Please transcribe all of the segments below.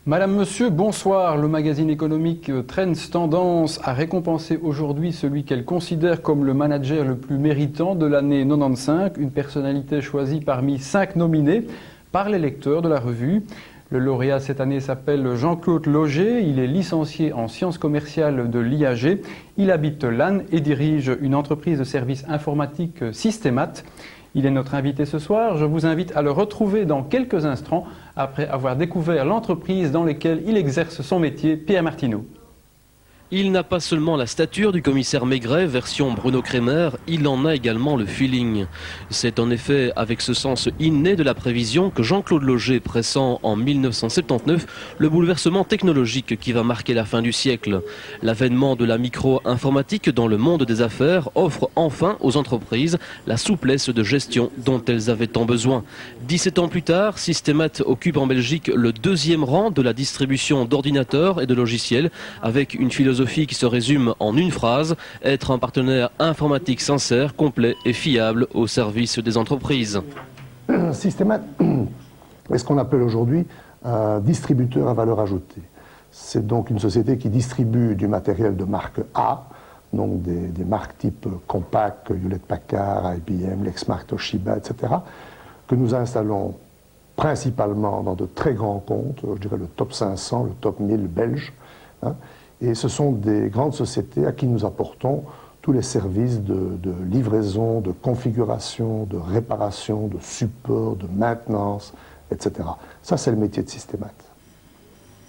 Madame, Monsieur, bonsoir. Le magazine économique Trends Tendance a récompensé aujourd'hui celui qu'elle considère comme le manager le plus méritant de l'année 95, une personnalité choisie parmi 5 nominés par les lecteurs de la revue. Le lauréat cette année s'appelle Jean-Claude Loger, il est licencié en sciences commerciales de l'IAG, il habite Lannes et dirige une entreprise de services informatiques Systémat. Il est notre invité ce soir. Je vous invite à le retrouver dans quelques instants après avoir découvert l'entreprise dans laquelle il exerce son métier, Pierre Martineau. Il n'a pas seulement la stature du commissaire Maigret, version Bruno Kremer, il en a également le feeling. C'est en effet avec ce sens inné de la prévision que Jean-Claude Loger pressent en 1979 le bouleversement technologique qui va marquer la fin du siècle. L'avènement de la micro-informatique dans le monde des affaires offre enfin aux entreprises la souplesse de gestion dont elles avaient tant besoin. 17 ans plus tard, Systémat occupe en Belgique le 2e rang de la distribution d'ordinateurs et de logiciels avec une philosophie qui se résume en une phrase, être un partenaire informatique sincère, complet et fiable au service des entreprises. Systémat est ce qu'on appelle aujourd'hui un distributeur à valeur ajoutée. C'est donc une société qui distribue du matériel de marque A, donc des marques type Compaq, Hewlett-Packard, IBM, Lexmark, Toshiba, etc., que nous installons principalement dans de très grands comptes, je dirais le top 500, le top 1000 belge, hein. Et ce sont des grandes sociétés à qui nous apportons tous les services de livraison, de configuration, de réparation, de support, de maintenance, etc. Ça, c'est le métier de Systémat.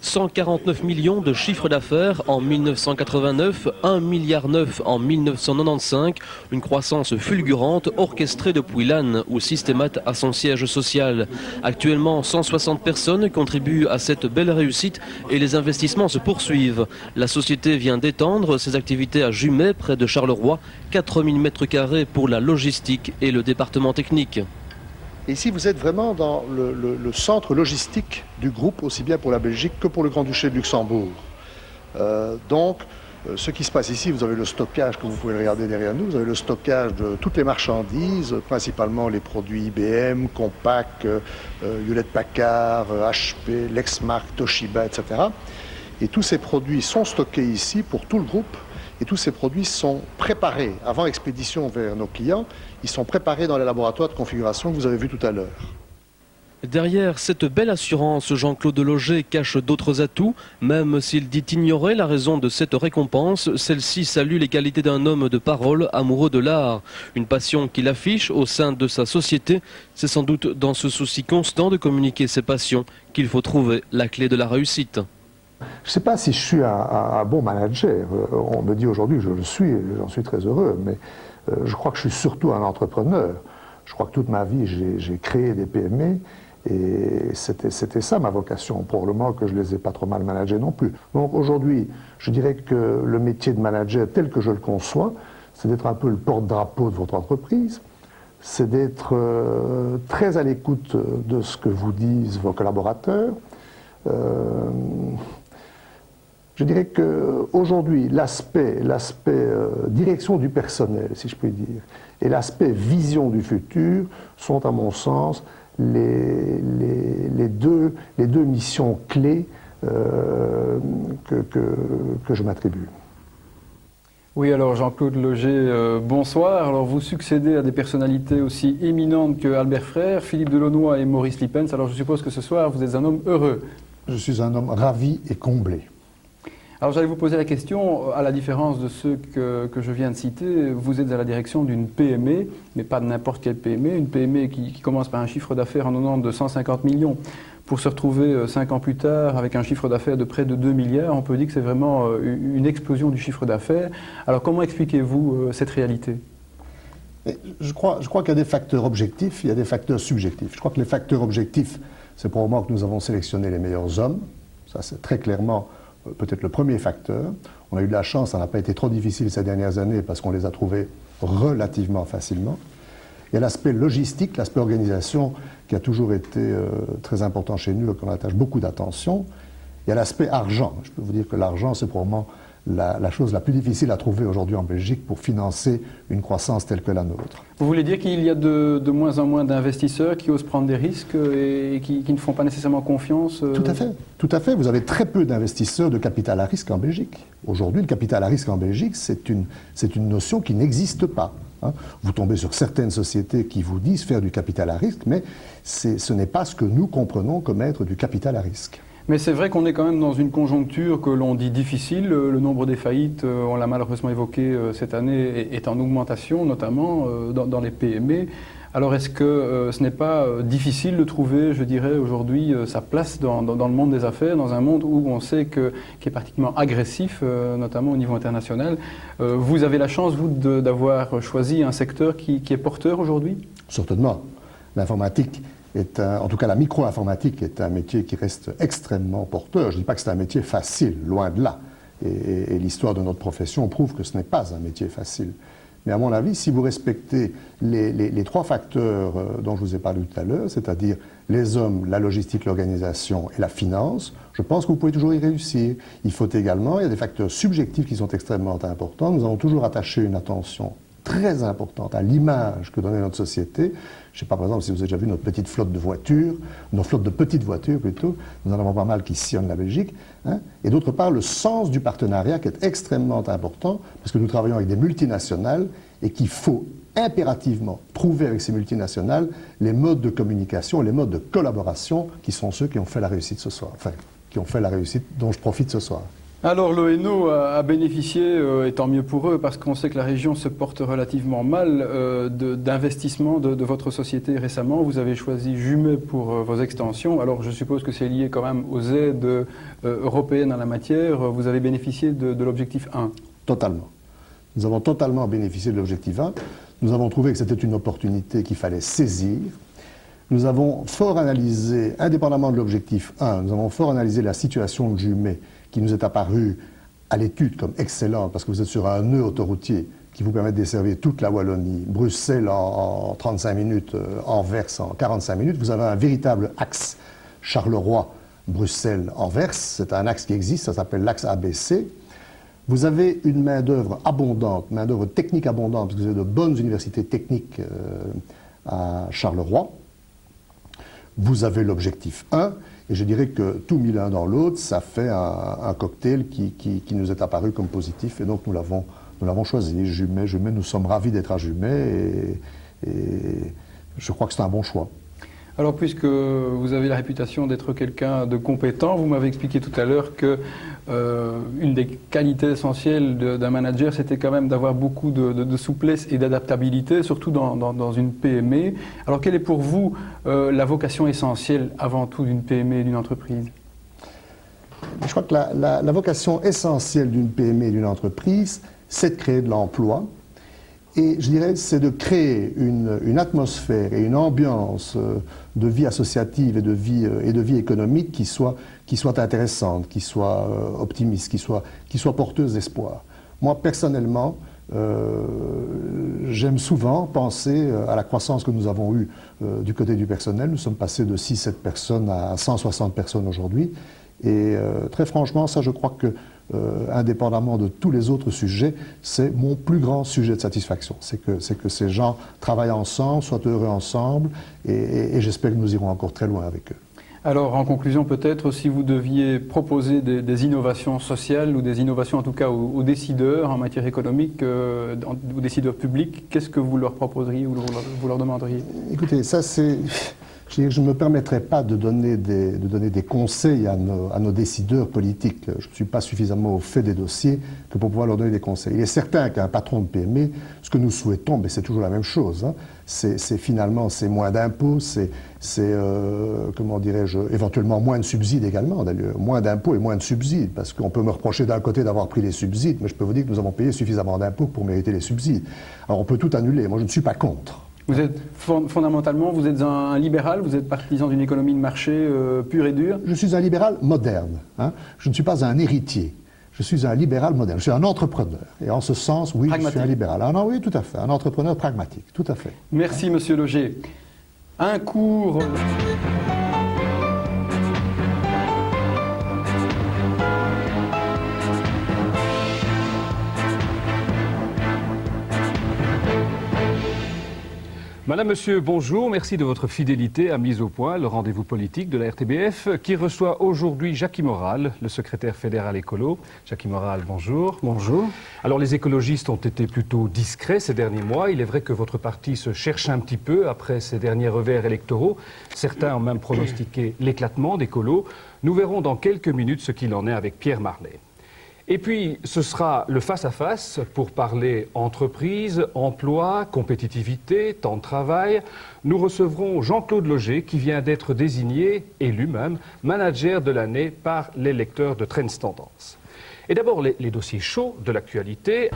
149 millions de chiffre d'affaires en 1989, 1,9 milliard en 1995, une croissance fulgurante orchestrée depuis Lannes où Systémat a son siège social. Actuellement, 160 personnes contribuent à cette belle réussite et les investissements se poursuivent. La société vient d'étendre ses activités à Jumet, près de Charleroi, 4000 m² pour la logistique et le département technique. Et ici, vous êtes vraiment dans le centre logistique du groupe, aussi bien pour la Belgique que pour le Grand-Duché de Luxembourg. Ce qui se passe ici, vous avez le stockage, que vous pouvez regarder derrière nous, vous avez le stockage de toutes les marchandises, principalement les produits IBM, Compaq, Hewlett-Packard, HP, Lexmark, Toshiba, etc. Et tous ces produits sont stockés ici pour tout le groupe. Et tous ces produits sont préparés, avant expédition vers nos clients, ils sont préparés dans les laboratoires de configuration que vous avez vus tout à l'heure. Derrière cette belle assurance, Jean-Claude Loger cache d'autres atouts. Même s'il dit ignorer la raison de cette récompense, celle-ci salue les qualités d'un homme de parole amoureux de l'art. Une passion qu'il affiche au sein de sa société. C'est sans doute dans ce souci constant de communiquer ses passions qu'il faut trouver la clé de la réussite. Je ne sais pas si je suis un bon manager. On me dit aujourd'hui que je le suis, j'en suis très heureux, mais je crois que je suis surtout un entrepreneur. Je crois que toute ma vie, j'ai créé des PME et c'était ça ma vocation. Probablement que je ne les ai pas trop mal managés non plus. Donc aujourd'hui, je dirais que le métier de manager tel que je le conçois, c'est d'être un peu le porte-drapeau de votre entreprise, c'est d'être très à l'écoute de ce que vous disent vos collaborateurs. Je dirais qu'aujourd'hui, l'aspect direction du personnel, si je puis dire, et l'aspect vision du futur sont, à mon sens, les deux missions clés que je m'attribue. Oui, alors Jean-Claude Loger, bonsoir. Alors vous succédez à des personnalités aussi éminentes que Albert Frère, Philippe Delaunoy et Maurice Lippens. Alors je suppose que ce soir, vous êtes un homme heureux. Je suis un homme ravi et comblé. Alors j'allais vous poser la question, à la différence de ceux que je viens de citer, vous êtes à la direction d'une PME, mais pas de n'importe quelle PME, une PME qui commence par un chiffre d'affaires en 90 de 150 millions, pour se retrouver 5 ans plus tard avec un chiffre d'affaires de près de 2 milliards, on peut dire que c'est vraiment une explosion du chiffre d'affaires. Alors comment expliquez-vous cette réalité ? Je crois qu'il y a des facteurs objectifs, il y a des facteurs subjectifs. Je crois que les facteurs objectifs, c'est probablement que nous avons sélectionné les meilleurs hommes, ça c'est très clairement peut-être le premier facteur. On a eu de la chance, ça n'a pas été trop difficile ces dernières années parce qu'on les a trouvés relativement facilement. Il y a l'aspect logistique, l'aspect organisation qui a toujours été très important chez nous et qu'on attache beaucoup d'attention. Il y a l'aspect argent. Je peux vous dire que l'argent, c'est probablement la chose la plus difficile à trouver aujourd'hui en Belgique pour financer une croissance telle que la nôtre. Vous voulez dire qu'il y a de moins en moins d'investisseurs qui osent prendre des risques et qui ne font pas nécessairement confiance Tout à fait. Vous avez très peu d'investisseurs de capital à risque en Belgique. Aujourd'hui, le capital à risque en Belgique, c'est une notion qui n'existe pas. Hein. Vous tombez sur certaines sociétés qui vous disent faire du capital à risque, mais ce n'est pas ce que nous comprenons comme être du capital à risque. Mais c'est vrai qu'on est quand même dans une conjoncture que l'on dit difficile. Le nombre des faillites, on l'a malheureusement évoqué cette année, est en augmentation, notamment dans les PME. Alors est-ce que ce n'est pas difficile de trouver, je dirais, aujourd'hui sa place dans le monde des affaires, dans un monde où on sait qui est pratiquement agressif, notamment au niveau international. Vous avez la chance, vous, d'avoir choisi un secteur qui est porteur aujourd'hui ? Certainement. L'informatique, en tout cas la micro-informatique, est un métier qui reste extrêmement porteur. Je ne dis pas que c'est un métier facile, loin de là. Et l'histoire de notre profession prouve que ce n'est pas un métier facile. Mais à mon avis, si vous respectez les trois facteurs dont je vous ai parlé tout à l'heure, c'est-à-dire les hommes, la logistique, l'organisation et la finance, je pense que vous pouvez toujours y réussir. Il faut également, il y a des facteurs subjectifs qui sont extrêmement importants. Nous avons toujours attaché une attention très importante à l'image que donnait notre société. Je ne sais pas, par exemple, si vous avez déjà vu notre petite flotte de voitures, notre flotte de petites voitures plutôt, nous en avons pas mal qui sillonnent la Belgique. Hein. Et d'autre part, le sens du partenariat qui est extrêmement important, parce que nous travaillons avec des multinationales et qu'il faut impérativement prouver avec ces multinationales les modes de communication, les modes de collaboration qui sont ceux qui ont fait la réussite ce soir, enfin, qui ont fait la réussite dont je profite ce soir. Alors l'ONO a bénéficié, et tant mieux pour eux, parce qu'on sait que la région se porte relativement mal, d'investissement de votre société récemment. Vous avez choisi Jumet pour vos extensions. Alors je suppose que c'est lié quand même aux aides européennes en la matière. Vous avez bénéficié de l'objectif 1. Totalement. Nous avons totalement bénéficié de l'objectif 1. Nous avons trouvé que c'était une opportunité qu'il fallait saisir. Nous avons fort analysé, indépendamment de l'objectif 1, nous avons fort analysé la situation de Jumet, qui nous est apparue à l'étude comme excellente, parce que vous êtes sur un nœud autoroutier qui vous permet de desservir toute la Wallonie, Bruxelles en 35 minutes, Anvers en 45 minutes. Vous avez un véritable axe Charleroi, Bruxelles, Anvers. C'est un axe qui existe, ça s'appelle l'axe ABC. Vous avez une main-d'œuvre abondante, main-d'œuvre technique abondante, parce que vous avez de bonnes universités techniques à Charleroi. Vous avez l'objectif 1, et je dirais que tout mis l'un dans l'autre, ça fait un cocktail qui nous est apparu comme positif, et donc nous l'avons choisi. Jumet, nous sommes ravis d'être à Jumet, et je crois que c'est un bon choix. Alors, puisque vous avez la réputation d'être quelqu'un de compétent, vous m'avez expliqué tout à l'heure que une des qualités essentielles d'un manager, c'était quand même d'avoir beaucoup de souplesse et d'adaptabilité, surtout dans une PME. Alors, quelle est pour vous la vocation essentielle avant tout d'une PME et d'une entreprise ? Je crois que la vocation essentielle d'une PME et d'une entreprise, c'est de créer de l'emploi. Et je dirais, c'est de créer une atmosphère et une ambiance de vie associative et de vie économique qui soit intéressante, qui soit optimiste, qui soit porteuse d'espoir. Moi, personnellement, j'aime souvent penser à la croissance que nous avons eue du côté du personnel. Nous sommes passés de 6-7 personnes à 160 personnes aujourd'hui. Et très franchement, ça, je crois que indépendamment de tous les autres sujets, c'est mon plus grand sujet de satisfaction. C'est que ces gens travaillent ensemble, soient heureux ensemble, et j'espère que nous irons encore très loin avec eux. Alors, en conclusion, peut-être, si vous deviez proposer des innovations sociales, ou des innovations en tout cas aux décideurs en matière économique, aux décideurs publics, qu'est-ce que vous leur proposeriez ou vous leur demanderiez ? Écoutez, ça c'est... Je ne me permettrai pas de donner des conseils à nos décideurs politiques. Je ne suis pas suffisamment au fait des dossiers que pour pouvoir leur donner des conseils. Il est certain qu'un patron de PME, ce que nous souhaitons, mais c'est toujours la même chose, hein, c'est finalement moins d'impôts, comment dirais-je, éventuellement moins de subsides également d'ailleurs, moins d'impôts et moins de subsides, parce qu'on peut me reprocher d'un côté d'avoir pris les subsides, mais je peux vous dire que nous avons payé suffisamment d'impôts pour mériter les subsides. Alors on peut tout annuler, moi je ne suis pas contre. Vous êtes fondamentalement, vous êtes un libéral, vous êtes partisan d'une économie de marché pure et dure. Je suis un libéral moderne. Hein. Je ne suis pas un héritier. Je suis un libéral moderne. Je suis un entrepreneur. Et en ce sens, oui, je suis un libéral. Ah non, oui, tout à fait. Un entrepreneur pragmatique. Tout à fait. Merci, Monsieur Loger. Un cours... Madame, Monsieur, bonjour. Merci de votre fidélité à Mise au Point, le rendez-vous politique de la RTBF, qui reçoit aujourd'hui Jacky Moral, le secrétaire fédéral écolo. Jacky Moral, bonjour. Bonjour. Alors, les écologistes ont été plutôt discrets ces derniers mois. Il est vrai que votre parti se cherche un petit peu après ces derniers revers électoraux. Certains ont même pronostiqué l'éclatement d'écolo. Nous verrons dans quelques minutes ce qu'il en est avec Pierre Marlet. Et puis, ce sera le face-à-face pour parler entreprise, emploi, compétitivité, temps de travail. Nous recevrons Jean-Claude Loger, qui vient d'être désigné, élu même, manager de l'année par les lecteurs de Trends Tendance. Et d'abord, les dossiers chauds de l'actualité.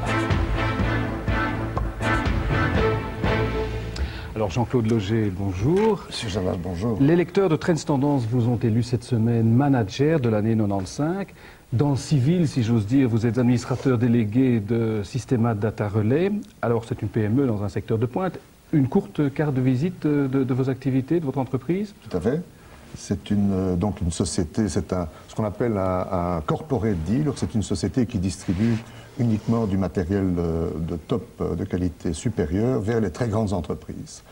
Alors, Jean-Claude Loger, bonjour. Monsieur Javal, bonjour. Les lecteurs de Trends Tendance vous ont élu cette semaine manager de l'année 95. Dans le civil, si j'ose dire, vous êtes administrateur délégué de Systémat Data Relais. Alors, c'est une PME dans un secteur de pointe. Une courte carte de visite de vos activités, de votre entreprise? Tout à fait. C'est donc une société, ce qu'on appelle un corporate dealer. C'est une société qui distribue uniquement du matériel de top, de qualité supérieure, vers les très grandes entreprises.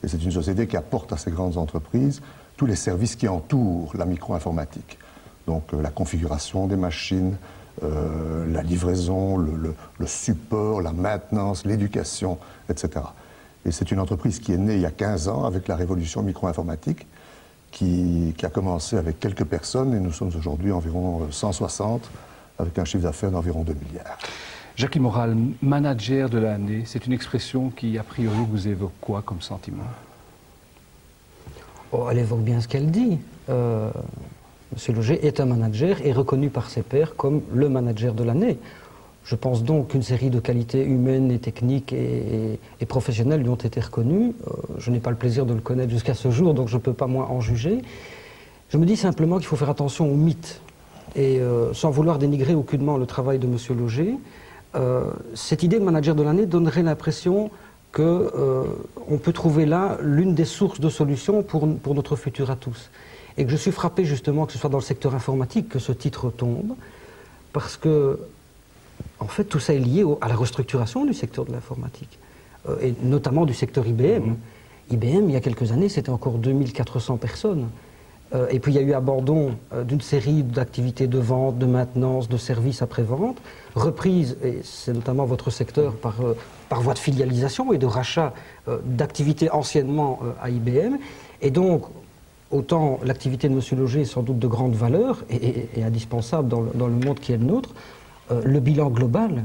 Et c'est une société qui apporte à ces grandes entreprises tous les services qui entourent la micro-informatique. Donc la configuration des machines, la livraison, le support, la maintenance, l'éducation, etc. Et c'est une entreprise qui est née il y a 15 ans avec la révolution micro-informatique, qui a commencé avec quelques personnes, et nous sommes aujourd'hui environ 160, avec un chiffre d'affaires d'environ 2 milliards. Jacky Moral, manager de l'année, c'est une expression qui, a priori, vous évoque quoi comme sentiment? Oh, elle évoque bien ce qu'elle dit. Monsieur Loger est un manager et reconnu par ses pairs comme le manager de l'année. Je pense donc qu'une série de qualités humaines et techniques et professionnelles lui ont été reconnues. Je n'ai pas le plaisir de le connaître jusqu'à ce jour, donc je ne peux pas moi en juger. Je me dis simplement qu'il faut faire attention aux mythes. Et sans vouloir dénigrer aucunement le travail de Monsieur Loger, cette idée de manager de l'année donnerait l'impression qu'on peut trouver là l'une des sources de solutions pour notre futur à tous. Et que je suis frappé justement que ce soit dans le secteur informatique que ce titre tombe, parce que, en fait, tout ça est lié à la restructuration du secteur de l'informatique, et notamment du secteur IBM. IBM, il y a quelques années, c'était encore 2400 personnes. Et puis il y a eu abandon d'une série d'activités de vente, de maintenance, de services après-vente, reprise, et c'est notamment votre secteur, par voie de filialisation et de rachat d'activités anciennement à IBM. Et donc, autant l'activité de M. Loger est sans doute de grande valeur et indispensable dans le monde qui est le nôtre, le bilan global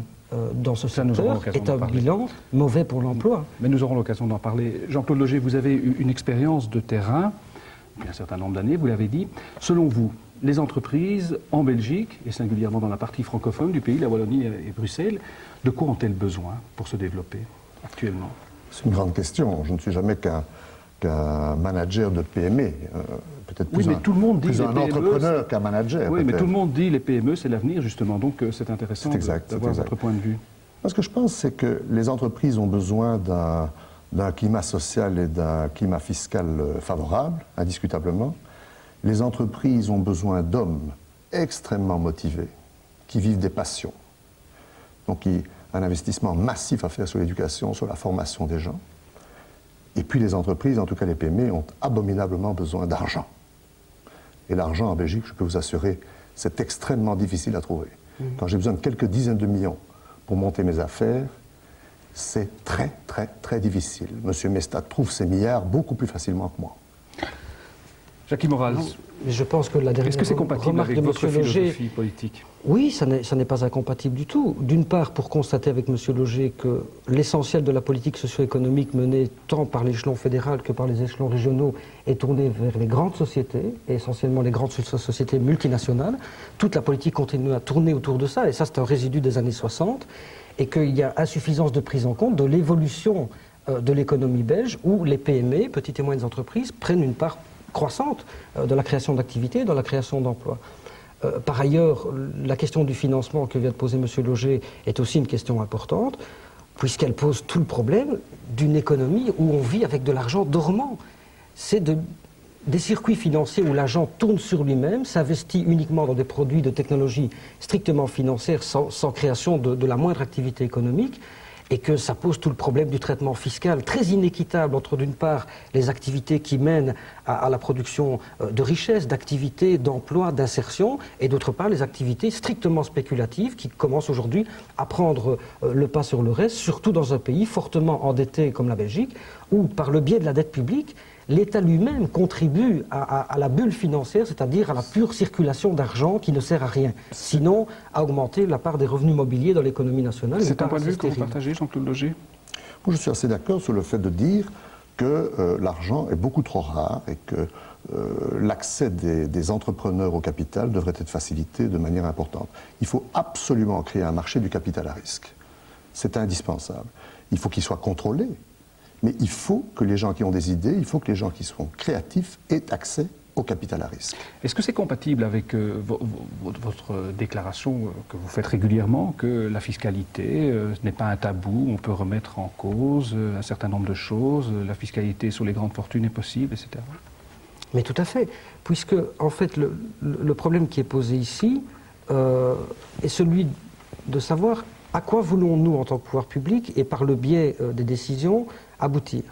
dans ce secteur est un bilan mauvais pour l'emploi. Mais nous aurons l'occasion d'en parler. Jean-Claude Loger, vous avez eu une expérience de terrain, depuis un certain nombre d'années, vous l'avez dit. Selon vous, les entreprises en Belgique, et singulièrement dans la partie francophone du pays, la Wallonie et Bruxelles, de quoi ont-elles besoin pour se développer actuellement? C'est une grande question. Je ne suis jamais qu'un manager de PME, peut-être plus, mais tout le monde dit plus les un PME, entrepreneur qu'un manager. Oui, mais tout le monde dit les PME, c'est l'avenir justement, donc c'est intéressant d'avoir votre point de vue. Ce que je pense, c'est que les entreprises ont besoin d'un climat social et d'un climat fiscal favorable, indiscutablement. Les entreprises ont besoin d'hommes extrêmement motivés, qui vivent des passions. Donc un investissement massif à faire sur l'éducation, sur la formation des gens. Et puis les entreprises, en tout cas les PME, ont abominablement besoin d'argent. Et l'argent en Belgique, je peux vous assurer, c'est extrêmement difficile à trouver. Quand j'ai besoin de quelques dizaines de millions pour monter mes affaires, c'est très, très, très difficile. Monsieur Mestat trouve ses milliards beaucoup plus facilement que moi. Jacky Moral, mais je pense que la dernière est-ce que c'est compatible avec votre philosophie politique? Oui, ça n'est pas incompatible du tout. D'une part, pour constater avec M. Loger que l'essentiel de la politique socio-économique menée tant par l'échelon fédéral que par les échelons régionaux est tournée vers les grandes sociétés, et essentiellement les grandes sociétés multinationales. Toute la politique continue à tourner autour de ça, et ça c'est un résidu des années 60, et qu'il y a insuffisance de prise en compte de l'évolution de l'économie belge, où les PME, petites et moyennes entreprises, prennent une part croissante de la création d'activités, dans la création d'emplois. Par ailleurs, la question du financement que vient de poser M. Loger est aussi une question importante, puisqu'elle pose tout le problème d'une économie où on vit avec de l'argent dormant. C'est des circuits financiers où l'argent tourne sur lui-même, s'investit uniquement dans des produits de technologie strictement financière, sans création de la moindre activité économique. et que ça pose tout le problème du traitement fiscal, très inéquitable entre d'une part les activités qui mènent à la production de richesses, d'activités, d'emplois, d'insertion, et d'autre part les activités strictement spéculatives qui commencent aujourd'hui à prendre le pas sur le reste, surtout dans un pays fortement endetté comme la Belgique, où par le biais de la dette publique, l'État lui-même contribue à la bulle financière, c'est-à-dire à la pure circulation d'argent qui ne sert à rien, sinon à augmenter la part des revenus mobiliers dans l'économie nationale. C'est un point de vue que vous partagez, Jean-Claude Loger? Moi, je suis assez d'accord sur le fait de dire que l'argent est beaucoup trop rare et que l'accès des entrepreneurs au capital devrait être facilité de manière importante. Il faut absolument créer un marché du capital à risque. C'est indispensable. Il faut qu'il soit contrôlé. Mais il faut que les gens qui ont des idées, il faut que les gens qui sont créatifs aient accès au capital à risque. Est-ce que c'est compatible avec votre déclaration que vous faites régulièrement, que la fiscalité n'est pas un tabou, on peut remettre en cause un certain nombre de choses, la fiscalité sur les grandes fortunes est possible, etc. Mais tout à fait, puisque en fait le problème qui est posé ici est celui de savoir à quoi voulons-nous en tant que pouvoir public et par le biais des décisions aboutir.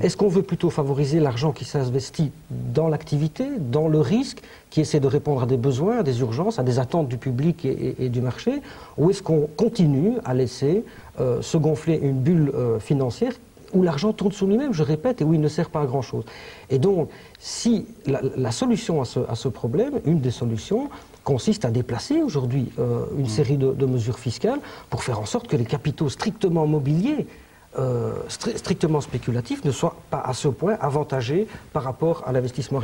Est-ce qu'on veut plutôt favoriser l'argent qui s'investit dans l'activité, dans le risque, qui essaie de répondre à des besoins, à des urgences, à des attentes du public et du marché, ou est-ce qu'on continue à laisser se gonfler une bulle financière où l'argent tourne sur lui-même, je répète, et où il ne sert pas à grand-chose. Et donc, si la solution à ce problème, une des solutions, consiste à déplacer aujourd'hui une série de mesures fiscales pour faire en sorte que les capitaux strictement mobiliers, strictement spéculatifs, ne soient pas à ce point avantagés par rapport à l'investissement.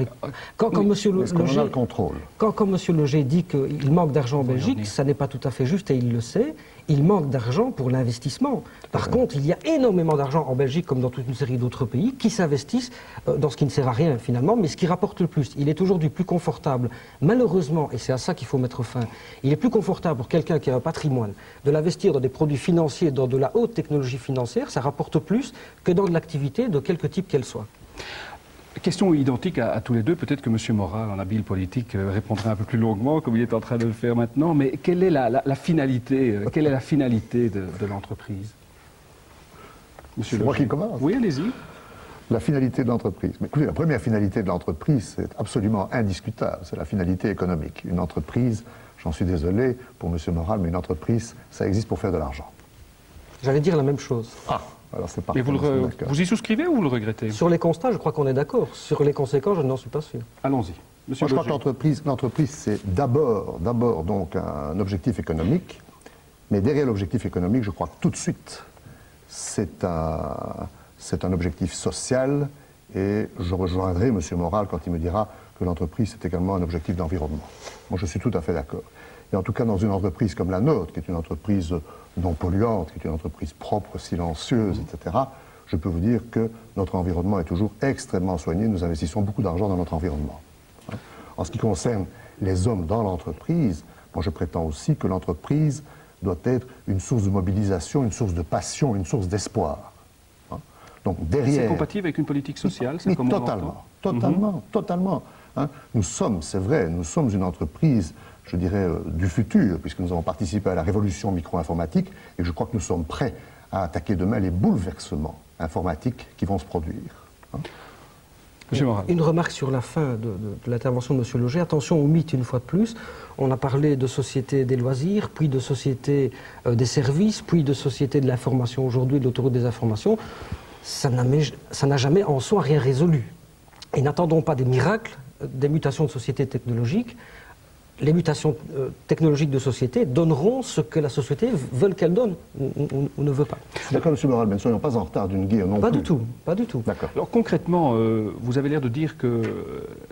Quand M. Loger dit qu'il manque d'argent en Belgique, ça n'est pas tout à fait juste et il le sait. Il manque d'argent pour l'investissement. Par contre, il y a énormément d'argent en Belgique, comme dans toute une série d'autres pays, qui s'investissent dans ce qui ne sert à rien finalement, mais ce qui rapporte le plus. Il est aujourd'hui plus confortable, malheureusement, et c'est à ça qu'il faut mettre fin, il est plus confortable pour quelqu'un qui a un patrimoine de l'investir dans des produits financiers, dans de la haute technologie financière, ça rapporte plus que dans de l'activité de quelque type qu'elle soit. Question identique à tous les deux, peut-être que M. Moral, en habile politique, répondra un peu plus longuement, comme il est en train de le faire maintenant, mais quelle est la finalité, quelle est la finalité de l'entreprise? C'est moi qui commence. Oui, allez-y. La finalité de l'entreprise. Mais écoutez, la première finalité de l'entreprise, c'est absolument indiscutable, c'est la finalité économique. Une entreprise, j'en suis désolé pour M. Moral, mais une entreprise, ça existe pour faire de l'argent. J'allais dire la même chose. Ah, alors c'est parfait. Mais vous y souscrivez ou vous le regrettez? Sur les constats, je crois qu'on est d'accord. Sur les conséquences, je n'en suis pas sûr. Allons-y. Moi, je crois que l'entreprise, c'est d'abord donc un objectif économique, mais derrière l'objectif économique, je crois que tout de suite, c'est un objectif social, et je rejoindrai M. Moral quand il me dira que l'entreprise, c'est également un objectif d'environnement. Moi, je suis tout à fait d'accord. Et en tout cas, dans une entreprise comme la nôtre, qui est une entreprise non polluante, qui est une entreprise propre, silencieuse, etc., je peux vous dire que notre environnement est toujours extrêmement soigné. Nous investissons beaucoup d'argent dans notre environnement. En ce qui concerne les hommes dans l'entreprise, moi je prétends aussi que l'entreprise doit être une source de mobilisation, une source de passion, une source d'espoir. Donc derrière... C'est compatible avec une politique sociale, c'est comme totalement. Nous sommes, c'est vrai, nous sommes une entreprise, je dirais, du futur, puisque nous avons participé à la révolution micro-informatique, et je crois que nous sommes prêts à attaquer demain les bouleversements informatiques qui vont se produire. Une remarque sur la fin de l'intervention de M. Loger. Attention au mythe une fois de plus. On a parlé de société des loisirs, puis de société des services, puis de société de l'information aujourd'hui, de l'autoroute des informations. Ça n'a jamais en soi rien résolu. Et n'attendons pas des miracles, des mutations de sociétés technologiques. Les mutations technologiques de société donneront ce que la société veut qu'elle donne ou ne veut pas. D'accord, M. Moral, mais ne soyons pas en retard d'une guerre non plus. Pas du tout. D'accord. Alors concrètement, vous avez l'air de dire que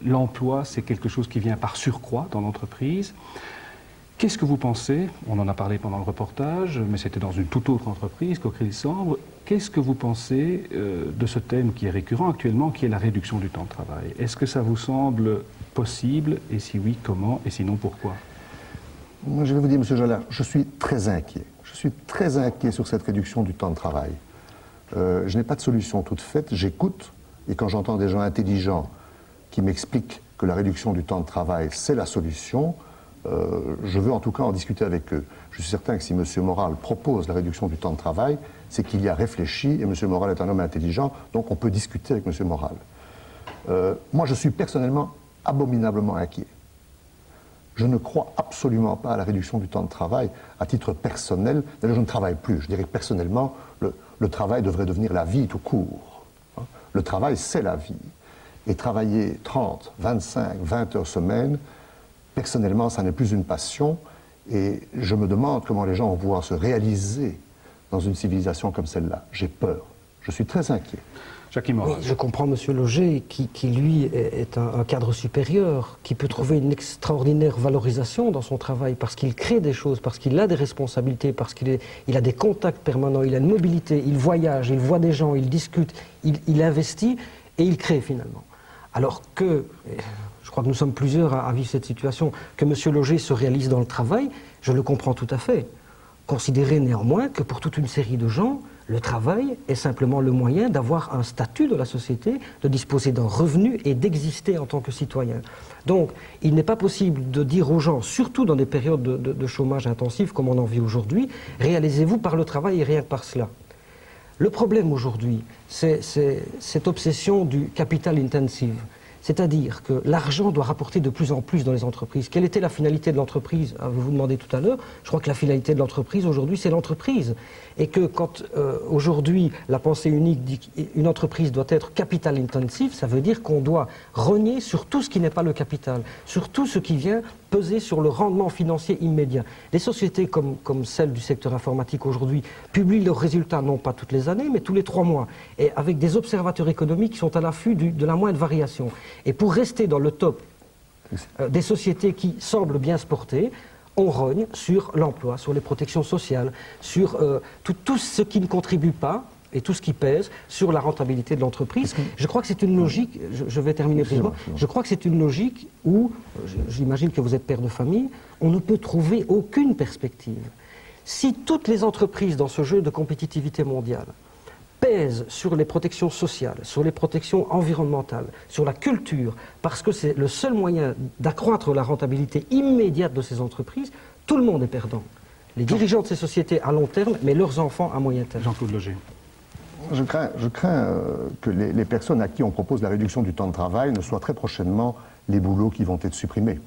l'emploi, c'est quelque chose qui vient par surcroît dans l'entreprise. Qu'est-ce que vous pensez, on en a parlé pendant le reportage, mais c'était dans une toute autre entreprise, Coqueril-Sambre, qu'est-ce que vous pensez de ce thème qui est récurrent actuellement, qui est la réduction du temps de travail? Est-ce que ça vous semble possible, et si oui, comment, et sinon pourquoi? Moi, je vais vous dire, M. Jalard, je suis très inquiet. Je suis très inquiet sur cette réduction du temps de travail. Je n'ai pas de solution toute faite, j'écoute, et quand j'entends des gens intelligents qui m'expliquent que la réduction du temps de travail, c'est la solution, je veux en tout cas en discuter avec eux. Je suis certain que si M. Moral propose la réduction du temps de travail, c'est qu'il y a réfléchi, et M. Moral est un homme intelligent, donc on peut discuter avec M. Moral. Moi, je suis personnellement abominablement inquiet. Je ne crois absolument pas à la réduction du temps de travail à titre personnel. D'ailleurs, je ne travaille plus. Je dirais que personnellement, le travail devrait devenir la vie tout court. Le travail, c'est la vie. Et travailler 30, 25, 20 heures semaine, personnellement, ça n'est plus une passion. Et je me demande comment les gens vont pouvoir se réaliser dans une civilisation comme celle-là. J'ai peur. Je suis très inquiet. Oui, je comprends M. Loger, qui lui est un cadre supérieur, qui peut trouver une extraordinaire valorisation dans son travail, parce qu'il crée des choses, parce qu'il a des responsabilités, parce qu'il a des contacts permanents, il a une mobilité, il voyage, il voit des gens, il discute, il investit et il crée finalement. Alors que, je crois que nous sommes plusieurs à vivre cette situation, que M. Loger se réalise dans le travail, je le comprends tout à fait. Considérez néanmoins que pour toute une série de gens, le travail est simplement le moyen d'avoir un statut de la société, de disposer d'un revenu et d'exister en tant que citoyen. Donc, il n'est pas possible de dire aux gens, surtout dans des périodes de chômage intensif comme on en vit aujourd'hui, réalisez-vous par le travail et rien que par cela. Le problème aujourd'hui, c'est cette obsession du capital intensive. C'est-à-dire que l'argent doit rapporter de plus en plus dans les entreprises. Quelle était la finalité de l'entreprise? Avez-vous demandé tout à l'heure. Je crois que la finalité de l'entreprise aujourd'hui, c'est l'entreprise. Et que quand aujourd'hui la pensée unique dit qu'une entreprise doit être capital intensive, ça veut dire qu'on doit rogner sur tout ce qui n'est pas le capital, sur tout ce qui vient peser sur le rendement financier immédiat. Des sociétés comme celle du secteur informatique aujourd'hui publient leurs résultats non pas toutes les années, mais tous les 3 mois, et avec des observateurs économiques qui sont à l'affût de la moindre variation. Et pour rester dans le top des sociétés qui semblent bien se porter, on rogne sur l'emploi, sur les protections sociales, sur tout ce qui ne contribue pas et tout ce qui pèse sur la rentabilité de l'entreprise. Je crois que c'est une logique, je vais terminer brièvement, je crois que c'est une logique où, j'imagine que vous êtes père de famille, on ne peut trouver aucune perspective. Si toutes les entreprises dans ce jeu de compétitivité mondiale pèsent sur les protections sociales, sur les protections environnementales, sur la culture, parce que c'est le seul moyen d'accroître la rentabilité immédiate de ces entreprises, tout le monde est perdant. Les dirigeants de ces sociétés à long terme, mais leurs enfants à moyen terme. Jean-Claude Loger. Je crains que les personnes à qui on propose la réduction du temps de travail ne soient très prochainement les boulots qui vont être supprimés.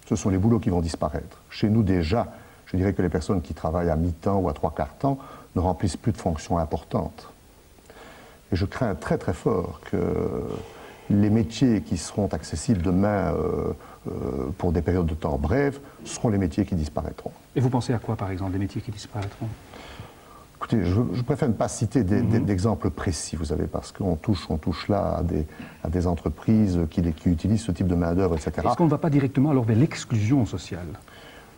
Ce sont les boulots qui vont disparaître. Chez nous déjà, je dirais que les personnes qui travaillent à mi-temps ou à 3/4 temps ne remplissent plus de fonctions importantes. Et je crains très très fort que les métiers qui seront accessibles demain pour des périodes de temps brèves seront les métiers qui disparaîtront. Et vous pensez à quoi, par exemple, des métiers qui disparaîtront? Écoutez, je préfère ne pas citer d'exemples précis, vous savez, parce qu'on touche là à des entreprises qui utilisent ce type de main-d'œuvre, etc. Est-ce qu'on ne va pas directement alors vers l'exclusion sociale?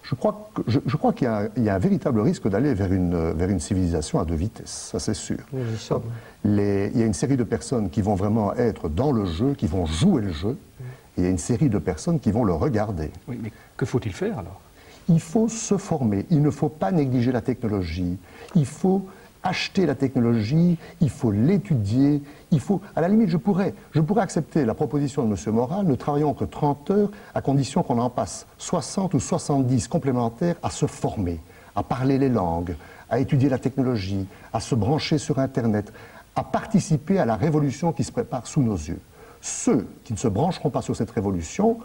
Je crois qu'il y a un véritable risque d'aller vers une civilisation à 2 vitesses, ça c'est sûr. Oui, il y a une série de personnes qui vont vraiment être dans le jeu, qui vont jouer le jeu, et il y a une série de personnes qui vont le regarder. Oui, mais que faut-il faire alors? Il faut se former, il ne faut pas négliger la technologie, il faut acheter la technologie, il faut l'étudier, à la limite je pourrais accepter la proposition de M. Moral, nous travaillons que 30 heures à condition qu'on en passe 60 ou 70 complémentaires à se former, à parler les langues, à étudier la technologie, à se brancher sur Internet, à participer à la révolution qui se prépare sous nos yeux. Ceux qui ne se brancheront pas sur cette révolution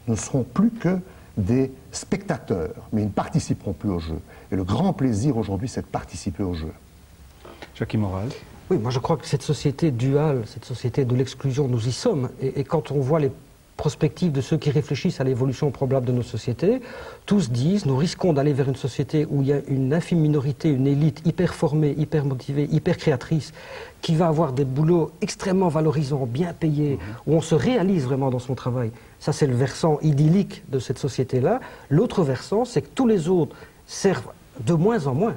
ne seront plus que des spectateurs, mais ils ne participeront plus au jeu. Et le grand plaisir aujourd'hui, c'est de participer au jeu. Jacques Moral. Oui, moi je crois que cette société duale, cette société de l'exclusion, nous y sommes. Et quand on voit les prospectives de ceux qui réfléchissent à l'évolution probable de nos sociétés, tous disent, nous risquons d'aller vers une société où il y a une infime minorité, une élite hyper formée, hyper motivée, hyper créatrice, qui va avoir des boulots extrêmement valorisants, bien payés, où on se réalise vraiment dans son travail. Ça, c'est le versant idyllique de cette société-là. L'autre versant, c'est que tous les autres servent de moins en moins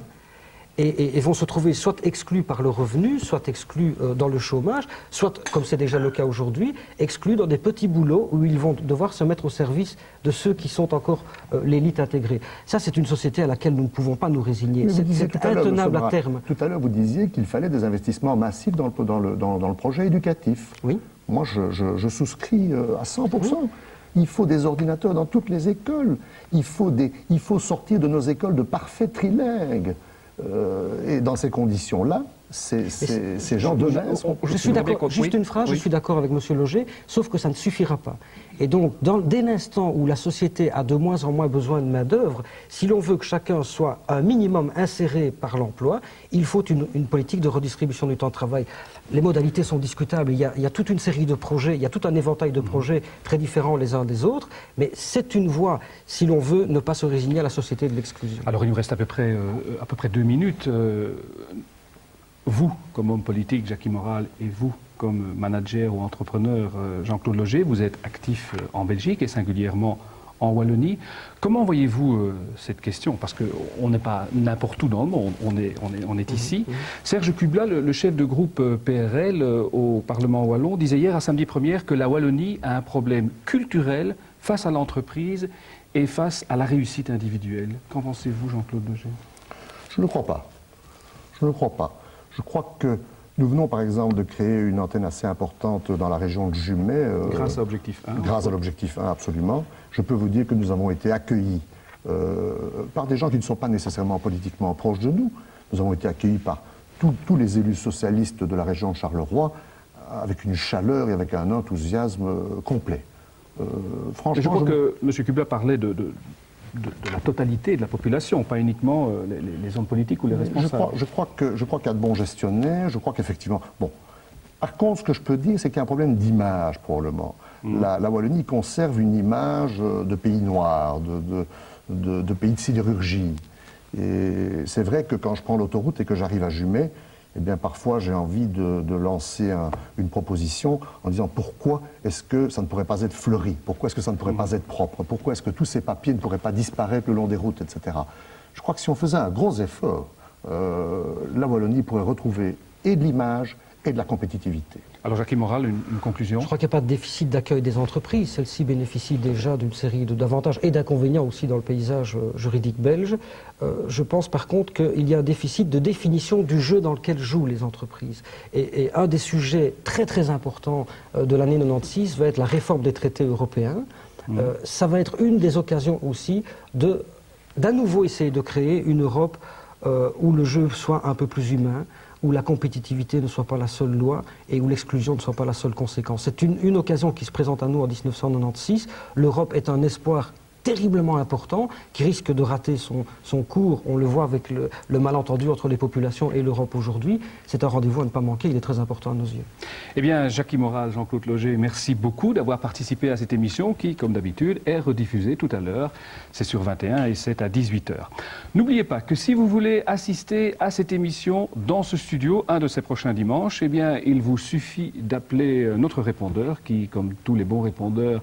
et vont se trouver soit exclus par le revenu, soit exclus dans le chômage, soit, comme c'est déjà le cas aujourd'hui, exclus dans des petits boulots où ils vont devoir se mettre au service de ceux qui sont encore l'élite intégrée. Ça, c'est une société à laquelle nous ne pouvons pas nous résigner. C'est intenable à terme. Tout à l'heure, vous disiez qu'il fallait des investissements massifs dans le projet éducatif. Oui. Moi, je souscris à 100%. Il faut des ordinateurs dans toutes les écoles. Il faut sortir de nos écoles de parfaits trilingues. Et dans ces conditions-là, ces gens demain seront... Je suis d'accord, juste une phrase, je suis d'accord avec M. Loger, sauf que ça ne suffira pas. Et donc, dès l'instant où la société a de moins en moins besoin de main-d'œuvre, si l'on veut que chacun soit un minimum inséré par l'emploi, il faut une politique de redistribution du temps de travail. Les modalités sont discutables, il y a toute une série de projets, il y a tout un éventail de projets très différents les uns des autres, mais c'est une voie si l'on veut ne pas se résigner à la société de l'exclusion. Alors il nous reste à peu près 2 minutes. Vous, comme homme politique, Jackie Moral, et vous, comme manager ou entrepreneur, Jean-Claude Loger, vous êtes actif en Belgique et singulièrement en Wallonie. Comment voyez-vous cette question? Parce qu'on n'est pas n'importe où dans le monde, on est ici. Serge Kubla, le chef de groupe PRL au Parlement wallon, disait hier à Samedi Première que la Wallonie a un problème culturel face à l'entreprise et face à la réussite individuelle. Qu'en pensez-vous, Jean-Claude Loger? Je ne crois pas. Je ne crois pas. Je crois que nous venons par exemple de créer une antenne assez importante dans la région de Jumet. Grâce à l'objectif 1. Grâce à l'objectif 1, absolument. Je peux vous dire que nous avons été accueillis par des gens qui ne sont pas nécessairement politiquement proches de nous. Nous avons été accueillis par tous les élus socialistes de la région de Charleroi avec une chaleur et avec un enthousiasme complet. Franchement, je crois que M. Kubla parlait de la totalité de la population, pas uniquement les hommes politiques ou les responsables. Je crois qu'il y a de bons gestionnaires, je crois qu'effectivement... Bon. Par contre, ce que je peux dire, c'est qu'il y a un problème d'image, probablement. La Wallonie conserve une image de pays noir, de pays de sidérurgie. Et c'est vrai que quand je prends l'autoroute et que j'arrive à Jumet, eh bien, parfois, j'ai envie de lancer une proposition en disant pourquoi est-ce que ça ne pourrait pas être fleuri? Pourquoi est-ce que ça ne pourrait pas être propre? Pourquoi est-ce que tous ces papiers ne pourraient pas disparaître le long des routes, etc. Je crois que si on faisait un gros effort, la Wallonie pourrait retrouver et de l'image et de la compétitivité. Alors, Jackie Moral, une conclusion? Je crois qu'il n'y a pas de déficit d'accueil des entreprises. Celles-ci bénéficient déjà d'une série d'avantages et d'inconvénients aussi dans le paysage juridique belge. Je pense par contre qu'il y a un déficit de définition du jeu dans lequel jouent les entreprises. Et un des sujets très très importants de l'année 96 va être la réforme des traités européens. Ça va être une des occasions aussi d'à nouveau essayer de créer une Europe où le jeu soit un peu plus humain, où la compétitivité ne soit pas la seule loi et où l'exclusion ne soit pas la seule conséquence. C'est une occasion qui se présente à nous en 1996. L'Europe est un espoir terriblement important qui risque de rater son cours. On le voit avec le malentendu entre les populations et l'Europe aujourd'hui. C'est un rendez-vous à ne pas manquer, il est très important à nos yeux. Eh bien, Jackie Moral, Jean-Claude Loger, merci beaucoup d'avoir participé à cette émission qui, comme d'habitude, est rediffusée tout à l'heure. C'est sur 21 et c'est à 18h. N'oubliez pas que si vous voulez assister à cette émission dans ce studio, un de ces prochains dimanches, eh bien, il vous suffit d'appeler notre répondeur qui, comme tous les bons répondeurs,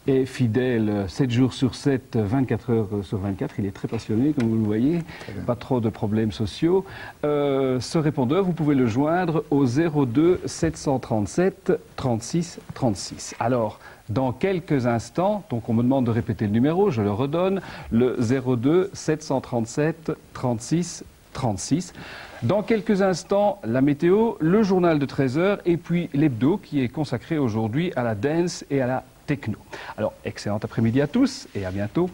est fidèle 7 jours sur 7, 24 heures sur 24. Il est très passionné, comme vous le voyez. Pas trop de problèmes sociaux. Ce répondeur, vous pouvez le joindre au 02 737 36 36. Alors, dans quelques instants, donc on me demande de répéter le numéro, je le redonne, le 02 737 36 36. Dans quelques instants, la météo, le journal de 13h et puis l'hebdo qui est consacré aujourd'hui à la dance et à la techno. Alors, excellent après-midi à tous et à bientôt.